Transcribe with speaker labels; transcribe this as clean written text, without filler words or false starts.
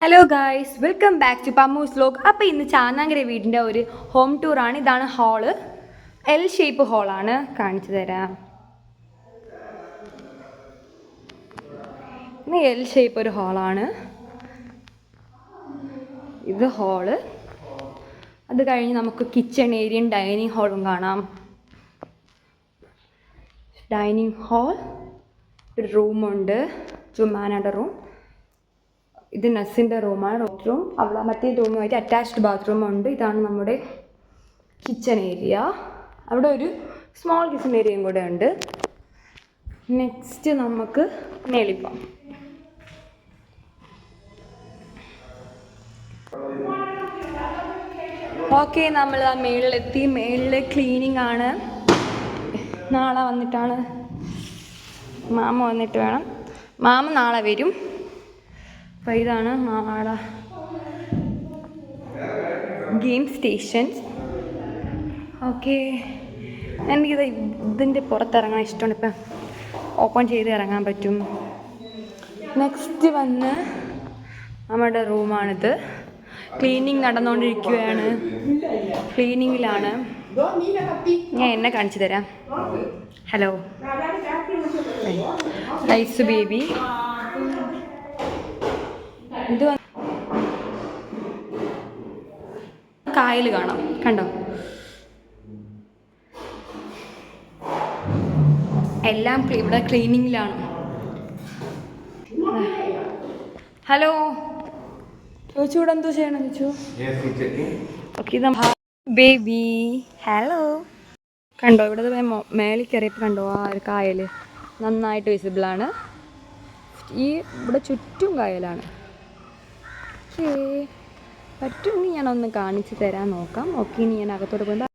Speaker 1: Hello guys, welcome back to Pammu's vlog. അപ്പോൾ ഇന്ന് ചാന്നാങ്കര വീടിൻ്റെ ഒരു ഹോം ടൂറാണ്. ഇതാണ് ഹാള്. L shape ഹാളാണ്. കാണിച്ചു തരാം. ഇന്ന് എൽ ഷേപ്പ് ഒരു ഹാളാണ്. ഇത് ഹാള്. അത് കഴിഞ്ഞ് നമുക്ക് കിച്ചൺ ഏരിയയും ഡൈനിങ് ഹാളും കാണാം. ഡൈനിങ് ഹാൾ, ഒരു റൂമുണ്ട്, ജുമാനയുടെ റൂം. ഇത് നസിൻ്റെ റൂമാണ്, റൂം. അവിടെ മറ്റേ റൂമുമായിട്ട് അറ്റാച്ച്ഡ് ബാത്റൂം ഉണ്ട്. ഇതാണ് നമ്മുടെ കിച്ചൺ ഏരിയ. അവിടെ ഒരു സ്മോൾ കിച്ചൺ ഏരിയയും കൂടെ ഉണ്ട്. നെക്സ്റ്റ് നമുക്ക് മേളിപ്പം. ഓക്കെ, നമ്മൾ ആ മേളിലെത്തി. മേളിൽ ക്ലീനിങ് ആണ്. നാളെ വന്നിട്ടാണ് മാമ വന്നിട്ട് വേണം. മാമ നാളെ വരും. അപ്പോൾ ഇതാണ് മാമാടെ ഗെയിം സ്റ്റേഷൻ. ഓക്കെ, എനിക്കിത് ഇതിൻ്റെ പുറത്തിറങ്ങാൻ ഇഷ്ടമാണ്. ഇപ്പം ഓപ്പൺ ചെയ്ത് ഇറങ്ങാൻ പറ്റും. നെക്സ്റ്റ് വന്ന് നമ്മുടെ റൂമാണിത്. ക്ലീനിങ് നടന്നുകൊണ്ടിരിക്കുകയാണ്. ക്ലീനിങ്ങിലാണ്. ഞാൻ എന്നെ കാണിച്ചു തരാം. Hello, nice baby. ഇത് കായൽ കാണാം, കണ്ടോ? എല്ലാം ഇവിടെ ക്ലീനിങ്ങിലാണ്. ഹലോ ചോദിച്ചു, ഇവിടെ എന്തോ ചെയ്യണം ചോദിച്ചു. Okay baby, hello. കണ്ടോ, ഇവിടെ മേളിൽ കയറിയപ്പോൾ കണ്ടോ ആ ഒരു കായൽ നന്നായിട്ട് വിസിബിളാണ്. ഇവിടെ ചുറ്റും കായലാണ്. ഓക്കേ, പറ്റുമെങ്കിൽ ഞാനൊന്ന് കാണിച്ചു തരാൻ നോക്കാം. ഓക്കെ, ഇനി ഞാൻ അകത്തോട്ട് പോകുമ്പോൾ